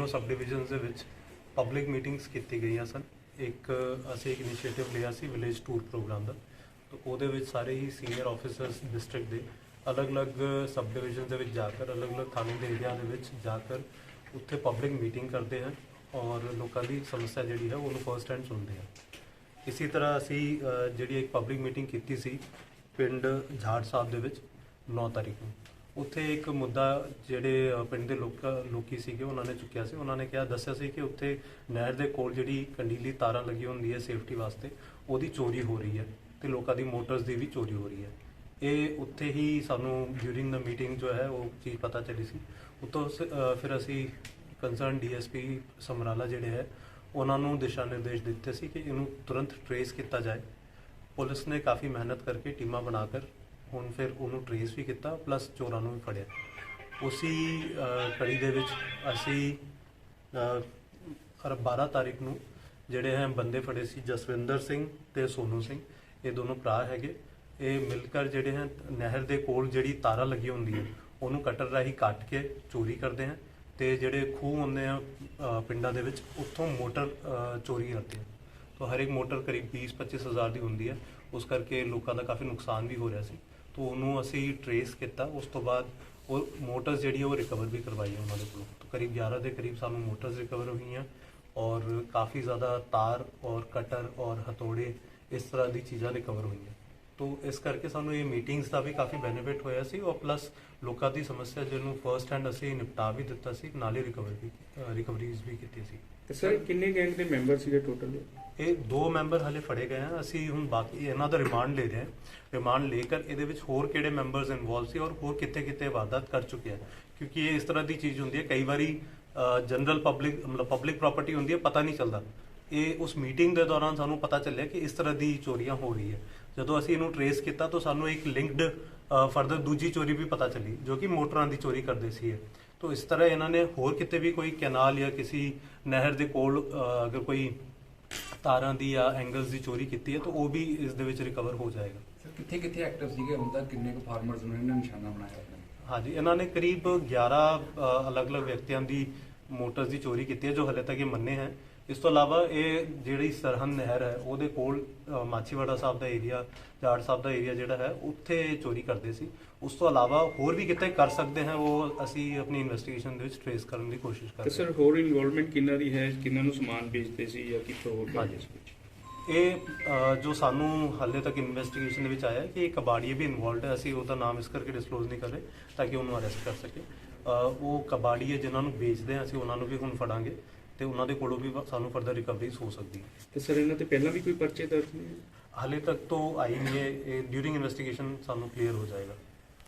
तीनों सब डिविजन्स ਦੇ ਵਿੱਚ ਪਬਲਿਕ ਮੀਟਿੰਗਸ ਕੀਤੀ ਗਈਆਂ ਸਨ। ਇੱਕ ਅਸੀਂ ਇੱਕ ਇਨੀਸ਼ੀਏਟਿਵ ਲਿਆ ਸੀ ਵਿਲੇਜ ਟੂਰ ਪ੍ਰੋਗਰਾਮ ਦਾ, ਤਾਂ ਉਹਦੇ ਵਿੱਚ ਸਾਰੇ ਹੀ ਸੀਨੀਅਰ ਆਫਿਸਰਸ ਡਿਸਟ੍ਰਿਕਟ ਦੇ ਅਲੱਗ-ਅਲੱਗ ਸਬ ਡਿਵੀਜ਼ਨ ਦੇ ਵਿੱਚ ਜਾ ਕਰ ਅਲੱਗ-ਅਲੱਗ ਥਾਣੇ ਦੇ ਏਰੀਆ ਦੇ ਵਿੱਚ ਜਾ ਕਰ ਉੱਥੇ ਪਬਲਿਕ ਮੀਟਿੰਗ ਕਰਦੇ ਹਨ ਔਰ ਲੋਕਾਂ ਦੀ ਸਮੱਸਿਆ ਜਿਹੜੀ ਹੈ ਉਹਨੂੰ ਫਸਟ ਹੈਂਡ ਸੁਣਦੇ ਹਨ। ਇਸੇ ਤਰ੍ਹਾਂ ਅਸੀਂ ਜਿਹੜੀ ਇੱਕ ਪਬਲਿਕ ਮੀਟਿੰਗ ਕੀਤੀ ਸੀ ਪਿੰਡ ਝਾੜ ਸਾਹਿਬ ਦੇ ਵਿੱਚ 9 ਤਾਰੀਖ ਨੂੰ। ਉੱਥੇ ਇੱਕ ਮੁੱਦਾ ਜਿਹੜੇ ਪਿੰਡ ਦੇ ਲੋਕੀ ਸੀਗੇ ਉਹਨਾਂ ਨੇ ਚੁੱਕਿਆ ਸੀ। ਉਹਨਾਂ ਨੇ ਦੱਸਿਆ ਸੀ ਕਿ ਉੱਥੇ ਨਹਿਰ ਦੇ ਕੋਲ ਜਿਹੜੀ ਕੰਡੀਲੀ ਤਾਰਾਂ ਲੱਗੀ ਹੁੰਦੀ ਹੈ ਸੇਫਟੀ ਵਾਸਤੇ, ਉਹਦੀ ਚੋਰੀ ਹੋ ਰਹੀ ਹੈ ਤੇ ਲੋਕਾਂ ਦੀ ਮੋਟਰਸ ਦੀ ਵੀ ਚੋਰੀ ਹੋ ਰਹੀ ਹੈ। ਇਹ ਉੱਥੇ ਹੀ ਸਾਨੂੰ ਡਿਊਰਿੰਗ ਦਾ ਮੀਟਿੰਗ ਜੋ ਹੈ ਉਹ ਚੀਜ਼ ਪਤਾ ਚੱਲੀ ਸੀ। ਉੱਤੋਂ ਫਿਰ ਅਸੀਂ ਕੰਸਰਨ ਡੀਐਸਪੀ ਸਮਰਾਲਾ ਜਿਹੜੇ ਹੈ ਉਹਨਾਂ ਨੂੰ ਦਿਸ਼ਾ ਨਿਰਦੇਸ਼ ਦਿੱਤੇ ਸੀ ਕਿ ਇਹਨੂੰ ਤੁਰੰਤ ਟਰੇਸ ਕੀਤਾ ਜਾਏ। ਪੁਲਿਸ ਨੇ ਕਾਫੀ ਮਿਹਨਤ ਕਰਕੇ ਟੀਮਾਂ ਬਣਾ ਕਰ ਹੁਣ ਫਿਰ ਉਹਨੂੰ ਟਰੇਸ ਵੀ ਕੀਤਾ ਪਲੱਸ ਚੋਰਾਂ ਨੂੰ ਵੀ ਫੜਿਆ। ਉਸੀ ਕੜੀ ਦੇ ਵਿੱਚ ਅਸੀਂ 12 ਤਾਰੀਖ ਨੂੰ ਜਿਹੜੇ ਹੈ ਬੰਦੇ ਫੜੇ ਸੀ ਜਸਵਿੰਦਰ ਸਿੰਘ ਤੇ ਸੋਨੂ ਸਿੰਘ। ਇਹ ਦੋਨੋਂ ਭਰਾ ਹੈਗੇ। ਇਹ ਮਿਲ ਕਰ ਜਿਹੜੇ ਹੈ ਨਹਿਰ ਦੇ ਕੋਲ ਜਿਹੜੀ ਤਾਰਾਂ ਲੱਗੀ ਹੁੰਦੀ ਹੈ ਉਹਨੂੰ ਕਟਰ ਰਾਹੀਂ ਕੱਟ ਕੇ ਚੋਰੀ ਕਰਦੇ ਹਨ ਤੇ ਜਿਹੜੇ ਖੂਹ ਹੁੰਦੇ ਆ ਪਿੰਡਾਂ ਦੇ ਵਿੱਚ ਉੱਥੋਂ ਮੋਟਰ ਚੋਰੀ ਕਰਦੇ ਆ। ਤਾਂ ਹਰ ਇੱਕ ਮੋਟਰ ਕਰੀਬ 20-25 ਹਜ਼ਾਰ ਦੀ ਹੁੰਦੀ ਹੈ, ਉਸ ਕਰਕੇ ਲੋਕਾਂ ਦਾ ਕਾਫੀ ਨੁਕਸਾਨ ਵੀ ਹੋ ਰਿਹਾ ਸੀ। ਤਾਂ ਉਹਨੂੰ ਅਸੀਂ ਟਰੇਸ ਕੀਤਾ। ਉਸ ਤੋਂ ਬਾਅਦ ਉਹ ਮੋਟਰਸ ਜਿਹੜੀ ਉਹ ਰਿਕਵਰ ਵੀ ਕਰਵਾਈ ਹੈ ਉਹਨਾਂ ਦੇ ਕੋਲੋਂ। ਤਾਂ ਕਰੀਬ 11 ਦੇ ਕਰੀਬ ਸਾਨੂੰ ਮੋਟਰਸ ਰਿਕਵਰ ਹੋਈਆਂ ਔਰ ਕਾਫੀ ਜ਼ਿਆਦਾ ਤਾਰ ਔਰ ਕਟਰ ਔਰ ਹਥੌੜੇ ਇਸ ਤਰ੍ਹਾਂ ਦੀ ਚੀਜ਼ਾਂ ਰਿਕਵਰ ਹੋਈਆਂ। ਤਾਂ ਇਸ ਕਰਕੇ ਸਾਨੂੰ ਇਹ ਮੀਟਿੰਗਸ ਦਾ ਵੀ ਕਾਫੀ ਬੈਨੀਫਿਟ ਹੋਇਆ ਸੀ ਔਰ ਪਲੱਸ ਲੋਕਾਂ ਦੀ ਸਮੱਸਿਆ ਜਿਹਨੂੰ ਫਰਸਟ ਹੈਂਡ ਅਸੀਂ ਨਿਪਟਾ ਵੀ ਦਿੱਤਾ ਸੀ, ਨਾਲੇ ਰਿਕਵਰੀਜ਼ ਵੀ ਕੀਤੀ ਸੀ। ਤੇ ਸਰ ਕਿੰਨੇ ਗੈਂਗ ਦੇ ਮੈਂਬਰ ਸੀਗੇ ਟੋਟਲ? ਇਹ 2 ਮੈਂਬਰ ਹਲੇ ਫੜੇ ਗਏ ਹਨ। ਅਸੀਂ ਹੁਣ ਬਾਕੀ ਇਹਨਾਂ ਦਾ ਰਿਮਾਂਡ ਲੈ ਰਹੇ ਹਾਂ। ਰਿਮਾਂਡ ਲੈ ਕਰ ਇਹਦੇ ਵਿੱਚ ਹੋਰ ਕਿਹੜੇ ਮੈਂਬਰਸ ਇਨਵੋਲਵ ਸੀ ਔਰ ਹੋਰ ਕਿੱਥੇ ਵਾਰਦਾਤ ਕਰ ਚੁੱਕੇ ਹਨ, ਕਿਉਂਕਿ ਇਹ ਇਸ ਤਰ੍ਹਾਂ ਦੀ ਚੀਜ਼ ਹੁੰਦੀ ਹੈ ਕਈ ਵਾਰੀ ਜਨਰਲ ਪਬਲਿਕ ਪ੍ਰਾਪਰਟੀ ਹੁੰਦੀ ਹੈ, ਪਤਾ ਨਹੀਂ ਚੱਲਦਾ। ਇਹ ਉਸ ਮੀਟਿੰਗ ਦੇ ਦੌਰਾਨ ਸਾਨੂੰ ਪਤਾ ਚੱਲਿਆ ਕਿ ਇਸ ਤਰ੍ਹਾਂ ਦੀ ਚੋਰੀਆਂ ਹੋ ਰਹੀ ਹੈ। ਜਦੋਂ ਅਸੀਂ ਇਹਨੂੰ ਟਰੇਸ ਕੀਤਾ ਤਾਂ ਸਾਨੂੰ ਇੱਕ ਲਿੰਕਡ ਫਰਦਰ ਦੂਜੀ ਚੋਰੀ ਵੀ ਪਤਾ ਚੱਲੀ ਜੋ ਕਿ ਮੋਟਰਾਂ ਦੀ ਚੋਰੀ ਕਰਦੇ ਸੀ। ਤਾਂ ਇਸ ਤਰ੍ਹਾਂ ਇਹਨਾਂ ਨੇ ਹੋਰ ਕਿਤੇ ਵੀ ਕੋਈ ਕੈਨਾਲ ਜਾਂ ਕਿਸੇ ਨਹਿਰ ਦੇ ਕੋਲ ਅਗਰ ਕੋਈ ਤਾਰਾਂ ਦੀ ਜਾਂ ਐਂਗਲਸ ਦੀ ਚੋਰੀ ਕੀਤੀ ਹੈ ਤਾਂ ਉਹ ਵੀ ਇਸ ਦੇ ਵਿੱਚ ਰਿਕਵਰ ਹੋ ਜਾਏਗਾ। ਸਰ ਕਿੱਥੇ ਐਕਟਿਵ ਸੀਗੇ ਹੁਣ ਤੱਕ? ਕਿੰਨੇ ਕੁ ਫਾਰਮਰਸ ਨੂੰ ਇਹਨਾਂ ਨੇ ਨਿਸ਼ਾਨਾ ਬਣਾਇਆ? ਹਾਂਜੀ, ਇਹਨਾਂ ਨੇ ਕਰੀਬ 11 ਅਲੱਗ-ਅਲੱਗ ਵਿਅਕਤੀਆਂ ਦੀ ਮੋਟਰਸ ਦੀ ਚੋਰੀ ਕੀਤੀ ਹੈ ਜੋ ਹਲੇ ਤੱਕ ਇਹ ਮੰਨੇ ਹੈ। ਇਸ ਤੋਂ ਇਲਾਵਾ ਇਹ ਜਿਹੜੀ ਸਰਹੰਦ ਨਹਿਰ ਹੈ ਉਹਦੇ ਕੋਲ ਮਾਛੀਵਾੜਾ ਸਾਹਿਬ ਦਾ ਏਰੀਆ, ਝਾੜ ਸਾਹਿਬ ਦਾ ਏਰੀਆ ਜਿਹੜਾ ਹੈ ਉੱਥੇ ਚੋਰੀ ਕਰਦੇ ਸੀ। ਉਸ ਤੋਂ ਇਲਾਵਾ ਹੋਰ ਵੀ ਕਿਤੇ ਕਰ ਸਕਦੇ ਹਾਂ ਉਹ ਅਸੀਂ ਆਪਣੀ ਇਨਵੈਸਟੀਗੇਸ਼ਨ ਦੇ ਵਿੱਚ ਟ੍ਰੇਸ ਕਰਨ ਦੀ ਕੋਸ਼ਿਸ਼ ਕਰ ਰਹੇ ਹਾਂ। ਸਰ ਹੋਰ ਇਨਵੋਲਵਮੈਂਟ ਕਿੰਨਾ ਦੀ ਹੈ? ਕਿੰਨਾਂ ਨੂੰ ਸਮਾਨ ਵੇਚਦੇ ਸੀ ਜਾਂ ਕਿੱਥੋਂ ਹੋਰ ਕਰਦੇ ਸੀ? ਇਹ ਜੋ ਸਾਨੂੰ ਹਾਲੇ ਤੱਕ ਇਨਵੈਸਟੀਗੇਸ਼ਨ ਦੇ ਵਿੱਚ ਆਇਆ ਕਿ ਇਹ ਕਬਾੜੀਏ ਵੀ ਇਨਵੋਲਵਡ ਹੈ। ਅਸੀਂ ਉਹਦਾ ਨਾਮ ਇਸ ਕਰਕੇ ਡਿਸਕਲੋਜ਼ ਨਹੀਂ ਕਰ ਰਹੇ ਤਾਂ ਕਿ ਉਹਨੂੰ ਅਰੈਸਟ ਕਰ ਸਕੇ। ਉਹ ਕਬਾੜੀਏ ਜਿਨ੍ਹਾਂ ਨੂੰ ਵੇਚਦੇ ਹਾਂ ਅਸੀਂ ਉਹਨਾਂ ਨੂੰ ਵੀ ਹੁਣ ਫੜਾਂਗੇ ਤੇ ਉਹਨਾਂ ਦੇ ਕੋਲੋਂ ਵੀ ਸਾਨੂੰ ਫਰਦਰ ਰਿਕਵਰੀਜ਼ ਹੋ ਸਕਦੀ ਹੈ। ਤੇ ਸਰ ਇਹਨਾਂ ਤੇ ਪਹਿਲਾਂ ਵੀ ਕੋਈ ਪਰਚੇ ਦਰਜ ਨਹੀਂ? ਹਾਲੇ ਤੱਕ ਤੋਂ ਆਈ ਨਹੀਂ ਹੈ। ਇਹ ਡਿਊਰਿੰਗ ਇਨਵੈਸਟੀਗੇਸ਼ਨ ਸਾਨੂੰ ਕਲੀਅਰ ਹੋ ਜਾਏਗਾ।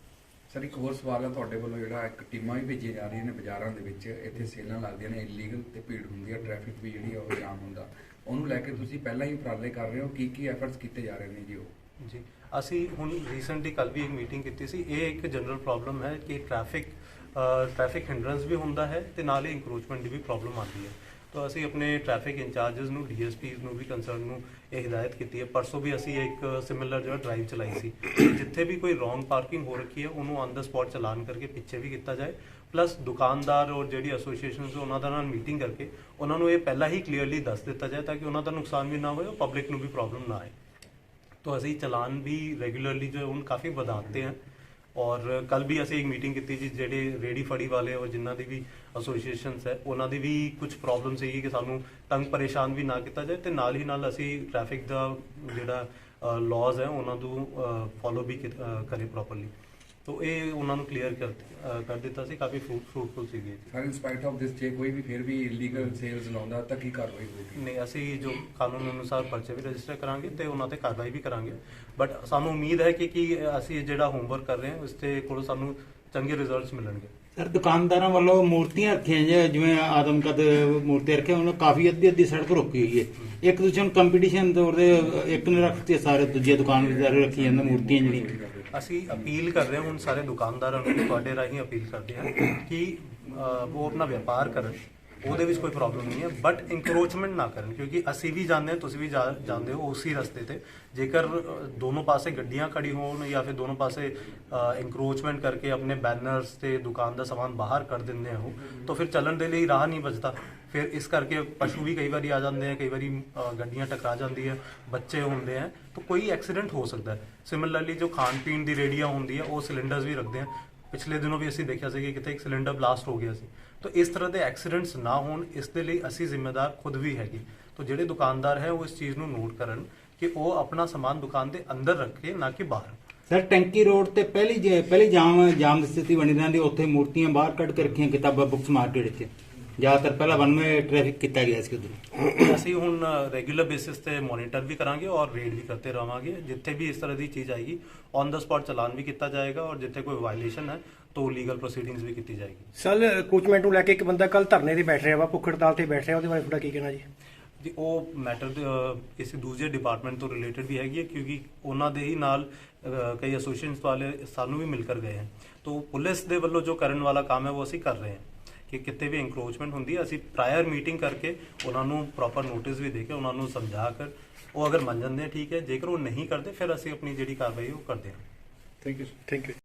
ਸਰ ਇੱਕ ਹੋਰ ਸਵਾਲ ਹੈ ਤੁਹਾਡੇ ਵੱਲੋਂ, ਜਿਹੜਾ ਇੱਕ ਟੀਮਾਂ ਵੀ ਭੇਜੀਆਂ ਜਾ ਰਹੀਆਂ ਨੇ ਬਾਜ਼ਾਰਾਂ ਦੇ ਵਿੱਚ, ਇੱਥੇ ਸੇਲਾਂ ਲੱਗਦੀਆਂ ਨੇ ਇਲੀਗਲ ਤੇ ਭੀੜ ਹੁੰਦੀ ਹੈ, ਟ੍ਰੈਫਿਕ ਵੀ ਜਿਹੜੀ ਆ ਉਹ ਜਾਮ ਹੁੰਦਾ, ਉਹਨੂੰ ਲੈ ਕੇ ਤੁਸੀਂ ਪਹਿਲਾਂ ਹੀ ਉਪਰਾਲੇ ਕਰ ਰਹੇ ਹੋ? ਕੀ ਐਫਰਟਸ ਕੀਤੇ ਜਾ ਰਹੇ ਨੇ ਜੀ? ਉਹ ਜੀ ਅਸੀਂ ਹੁਣ ਰੀਸੈਂਟਲੀ ਕੱਲ੍ਹ ਵੀ ਇੱਕ ਮੀਟਿੰਗ ਕੀਤੀ ਸੀ। ਇਹ ਇੱਕ ਜਨਰਲ ਪ੍ਰੋਬਲਮ ਹੈ ਕਿ ਟ੍ਰੈਫਿਕ ਹਿੰਡਰੈਂਸ ਵੀ ਹੁੰਦਾ ਹੈ ਤੇ ਨਾਲ ਹੀ ਇੰਕਰੋਚਮੈਂਟ ਦੀ ਵੀ ਪ੍ਰੋਬਲਮ ਆਉਂਦੀ ਹੈ। ਤਾਂ ਅਸੀਂ ਆਪਣੇ ਟ੍ਰੈਫਿਕ ਇੰਚਾਰਜਸ ਨੂੰ, ਡੀਐਸਪੀਜ਼ ਨੂੰ ਵੀ ਕੰਸਰਨ ਨੂੰ ਇਹ ਹਿਦਾਇਤ ਕੀਤੀ ਹੈ। ਪਰਸੋਂ ਵੀ ਅਸੀਂ ਇੱਕ ਸਿਮਿਲਰ ਜਿਹੜਾ ਡਰਾਈਵ ਚਲਾਈ ਸੀ, ਜਿੱਥੇ ਵੀ ਕੋਈ ਰੋਂਗ ਪਾਰਕਿੰਗ ਹੋ ਰੱਖੀ ਹੈ ਉਹਨੂੰ ਔਨ ਦਾ ਸਪੌਟ ਚਲਾਨ ਕਰਕੇ ਪਿੱਛੇ ਵੀ ਕੀਤਾ ਜਾਏ। ਪਲੱਸ ਦੁਕਾਨਦਾਰ ਔਰ ਜਿਹੜੀ ਐਸੋਸੀਏਸ਼ਨਸ ਉਹਨਾਂ ਦਾ ਨਾਲ ਮੀਟਿੰਗ ਕਰਕੇ ਉਹਨਾਂ ਨੂੰ ਇਹ ਪਹਿਲਾਂ ਹੀ ਕਲੀਅਰਲੀ ਦੱਸ ਦਿੱਤਾ ਜਾਏ ਤਾਂ ਕਿ ਉਹਨਾਂ ਦਾ ਨੁਕਸਾਨ ਵੀ ਨਾ ਹੋਏ ਔਰ ਪਬਲਿਕ ਨੂੰ ਵੀ ਪ੍ਰੋਬਲਮ ਨਾ ਆਏ। तो ਅਸੀਂ ਚਲਾਨ ਵੀ ਰੈਗੂਲਰਲੀ ਜੋ ਹੁਣ ਕਾਫੀ ਵਧਾਤੇ हैं। और कल भी ਅਸੀਂ ਇੱਕ ਮੀਟਿੰਗ ਕੀਤੀ ਜੀ ਜਿਹੜੇ ਰੇੜੀ ਫੜੀ ਵਾਲੇ ਔਰ ਜਿਨ੍ਹਾਂ ਦੀ ਵੀ ਐਸੋਸੀਏਸ਼ਨਸ ਹੈ ਉਹਨਾਂ ਦੀ ਵੀ ਕੁਝ ਪ੍ਰੋਬਲਮ ਸੀਗੀ ਕਿ ਸਾਨੂੰ ਤੰਗ ਪਰੇਸ਼ਾਨ ਵੀ ਨਾ ਕੀਤਾ ਜਾਏ ਤੇ ਨਾਲ ਹੀ ਨਾਲ ਅਸੀਂ ਟ੍ਰੈਫਿਕ ਦਾ ਜਿਹੜਾ ਲਾਜ਼ ਹੈ ਉਹਨਾਂ ਨੂੰ ਫੋਲੋ ਵੀ ਕਰੇ ਪ੍ਰੋਪਰਲੀ। तो ਇਹ ਉਹਨਾਂ ਨੂੰ ਕਲੀਅਰ ਕਰ ਦਿੱਤਾ ਸੀ। ਕਾਫੀ ਫਰੂਟਫੁਲ ਸੀਗੀ। ਸਰ ਇਨ ਸਪਾਈਟ ਆਫ ਦਿਸ ਜੇ ਕੋਈ ਵੀ ਫਿਰ ਵੀ ਇਲੀਗਲ ਸੇਲਸ ਲਾਉਂਦਾ ਤਾਂ ਕੀ ਕਾਰਵਾਈ ਹੋਵੇਗੀ? ਨਹੀਂ, ਅਸੀਂ ਜੋ ਕਾਨੂੰਨ ਅਨੁਸਾਰ ਪਰਚੇ ਵੀ ਰਜਿਸਟਰ ਕਰਾਂਗੇ ਤੇ ਉਹਨਾਂ ਤੇ ਕਾਰਵਾਈ ਵੀ ਕਰਾਂਗੇ। ਬਟ ਸਾਨੂੰ ਉਮੀਦ ਹੈ ਕਿ ਅਸੀਂ ਜਿਹੜਾ ਹੋਮਵਰਕ ਕਰ ਰਹੇ ਹਾਂ ਉਸ ਤੇ ਕੋਲ ਸਾਨੂੰ ਚੰਗੇ ਰਿਜ਼ਲਟਸ ਮਿਲਣਗੇ। ਸਰ ਦੁਕਾਨਦਾਰਾਂ ਵੱਲੋਂ ਮੂਰਤੀਆਂ ਰੱਖੀਆਂ ਜਿਵੇਂ ਆਦਮਕਦ ਮੂਰਤੀ ਰੱਖੇ ਉਹਨਾਂ ਕਾਫੀ ਅੱਧੀ ਸੜਕ ਰੁਕੀ ਹੋਈ ਹੈ। ਇੱਕ ਦੂਜੇ ਨੂੰ ਕੰਪੀਟੀਸ਼ਨ ਤੌਰ ਤੇ ਇੱਕ ਨੇ ਰੱਖਤੀ, ਸਾਰੇ ਦੂਜੇ ਦੁਕਾਨਦਾਰ ਰੱਖੀ ਜਾਂਦੇ ਮੂਰਤੀਆਂ ਜਿਹੜੀਆਂ। ਅਸੀਂ ਅਪੀਲ ਕਰ ਰਹੇ ਹਾਂ ਹੁਣ ਸਾਰੇ ਦੁਕਾਨਦਾਰਾਂ ਨੂੰ, ਤੁਹਾਡੇ ਰਾਹੀਂ ਅਪੀਲ ਕਰਦੇ ਹਾਂ ਕਿ ਉਹ ਆਪਣਾ ਵਪਾਰ ਕਰਨ ਉਹਦੇ ਵਿੱਚ ਕੋਈ ਪ੍ਰੋਬਲਮ ਨਹੀਂ ਹੈ, ਬਟ ਇੰਕਰੋਚਮੈਂਟ ਨਾ ਕਰਨ, ਕਿਉਂਕਿ ਅਸੀਂ ਵੀ ਜਾਂਦੇ ਹਾਂ, ਤੁਸੀਂ ਵੀ ਜਾਂਦੇ ਹੋ ਉਸੇ ਰਸਤੇ ਤੇ। ਜੇਕਰ ਦੋਨੋਂ ਪਾਸੇ ਗੱਡੀਆਂ ਖੜੀ ਹੋਣ ਜਾਂ ਫਿਰ ਦੋਨੋਂ ਪਾਸੇ ਇੰਕਰੋਚਮੈਂਟ ਕਰਕੇ ਆਪਣੇ ਬੈਨਰਸ ਤੇ ਦੁਕਾਨ ਦਾ ਸਮਾਨ ਬਾਹਰ ਕਰ ਦਿੰਦੇ ਹੋ ਤਾਂ ਫਿਰ ਚੱਲਣ ਦੇ ਲਈ ਰਾਹ ਨਹੀਂ ਬਚਦਾ। ਫਿਰ ਇਸ ਕਰਕੇ ਪਸ਼ੂ ਵੀ ਕਈ ਵਾਰੀ ਆ ਜਾਂਦੇ ਆ, ਕਈ ਵਾਰੀ ਗੱਡੀਆਂ ਟਕਰਾ ਜਾਂਦੀ ਹੈ, ਬੱਚੇ ਹੁੰਦੇ ਆ, ਤਾਂ ਕੋਈ ਐਕਸੀਡੈਂਟ ਹੋ ਸਕਦਾ ਹੈ। ਸਿਮਿਲਰਲੀ ਜੋ ਖਾਣ ਪੀਣ ਦੀ ਰੇਹੜੀਆਂ ਹੁੰਦੀ ਹੈ ਉਹ ਸਿਲੰਡਰਸ ਵੀ ਰੱਖਦੇ ਆ। ਪਿਛਲੇ ਦਿਨੋਂ ਵੀ ਅਸੀਂ ਦੇਖਿਆ ਸੀ ਕਿ ਕਿਤੇ ਇੱਕ ਸਿਲੰਡਰ ਬਲਾਸਟ ਹੋ ਗਿਆ ਸੀ। ਤਾਂ ਇਸ ਤਰ੍ਹਾਂ ਦੇ ਐਕਸੀਡੈਂਟਸ ਨਾ ਹੋਣ, ਇਸ ਦੇ ਲਈ ਅਸੀਂ ਜ਼ਿੰਮੇਦਾਰ ਖੁਦ ਵੀ ਹੈਗੇ। ਤਾਂ ਜਿਹੜੇ ਦੁਕਾਨਦਾਰ ਹੈ ਉਹ ਇਸ ਚੀਜ਼ ਨੂੰ ਨੋਟ ਕਰਨ ਕਿ ਉਹ ਆਪਣਾ ਸਮਾਨ ਦੁਕਾਨ ਦੇ ਅੰਦਰ ਰੱਖੇ, ਨਾ ਕਿ ਬਾਹਰ। ਸਰ ਟੈਂਕੀ ਰੋਡ ਤੇ ਪਹਿਲੀ ਜਾਮ ਦੀ ਸਥਿਤੀ ਬਣੀ ਰਹਿੰਦੀ, ਉੱਥੇ ਮੂਰਤੀਆਂ ਬਾਹਰ ਕੱਢ ਕੇ ਰੱਖੀਆਂ ਕਿਤਾਬਾਂ ਬੁੱਕਸ ਮਾਰਕੀਟ 'ਚ। ਜ਼ਿਆਦਾਤਰ ਪਹਿਲਾਂ ਵਨ ਵੇ ਟ੍ਰੈਫਿਕ ਕੀਤਾ ਗਿਆ ਸੀ ਉਧਰ। ਅਸੀਂ ਹੁਣ ਰੈਗੂਲਰ ਬੇਸਿਸ ਤੇ ਮੋਨੀਟਰ ਵੀ ਕਰਾਂਗੇ ਔਰ ਰੇਡ ਵੀ ਕਰਤੇ ਰਹਾਂਗੇ। ਜਿੱਥੇ ਵੀ ਇਸ ਤਰ੍ਹਾਂ ਦੀ ਚੀਜ਼ ਆਏਗੀ ਔਨ ਦਾ ਸਪॉट ਚਲਾਨ ਵੀ ਕੀਤਾ ਜਾਏਗਾ ਔਰ ਜਿੱਥੇ ਕੋਈ ਵਾਇਲੇਸ਼ਨ ਹੈ ਤਾਂ ਲੀਗਲ ਪ੍ਰੋਸੀਡਿੰਗਸ ਵੀ ਕੀਤੀ ਜਾਏਗੀ। ਸਰ ਕੋਚਮੈਂਟ ਨੂੰ ਲੈ ਕੇ ਇੱਕ ਬੰਦਾ ਕੱਲ ਧਰਨੇ ਤੇ ਬੈਠ ਰਿਹਾ ਵਾ, ਭੁੱਖ ਹੜਤਾਲ ਤੇ ਬੈਠ ਰਿਹਾ, ਉਹਦੇ ਬਾਰੇ ਤੁਹਾਡਾ ਕੀ ਕਹਿਣਾ ਜੀ? ਜੀ ਉਹ ਮੈਟਰ ਕਿਸੇ ਦੂਜੇ ਡਿਪਾਰਟਮੈਂਟ ਤੋਂ ਰਿਲੇਟਡ ਵੀ ਹੈਗੀ ਹੈ, ਕਿਉਂਕਿ ਉਹਨਾਂ ਦੇ ਹੀ ਨਾਲ ਕਈ ਐਸੋਸੀਏਸ਼ਨਸ ਵਾਲੇ ਸਾਨੂੰ ਵੀ ਮਿਲ ਕਰ ਗਏ ਹਨ। ਤਾਂ ਪੁਲਿਸ ਦੇ ਵੱਲੋਂ ਜੋ ਕਰਨ ਵਾਲਾ ਕੰਮ ਹੈ ਉਹ ਅਸੀਂ ਕਰ ਰਹੇ ਹਾਂ ਕਿ ਕਿਤੇ ਵੀ ਇੰਕਰੋਚਮੈਂਟ ਹੁੰਦੀ ਹੈ ਅਸੀਂ ਪ੍ਰਾਇਰ ਮੀਟਿੰਗ ਕਰਕੇ ਉਹਨਾਂ ਨੂੰ ਪ੍ਰੋਪਰ ਨੋਟਿਸ ਵੀ ਦੇ ਕੇ ਉਹਨਾਂ ਨੂੰ ਸਮਝਾ ਕਰ ਉਹ ਅਗਰ ਮੰਨ ਜਾਂਦੇ ਠੀਕ ਹੈ, ਜੇਕਰ ਉਹ ਨਹੀਂ ਕਰਦੇ ਫਿਰ ਅਸੀਂ ਆਪਣੀ ਜਿਹੜੀ ਕਾਰਵਾਈ ਉਹ ਕਰਦੇ ਹਾਂ। Thank you. Thank you.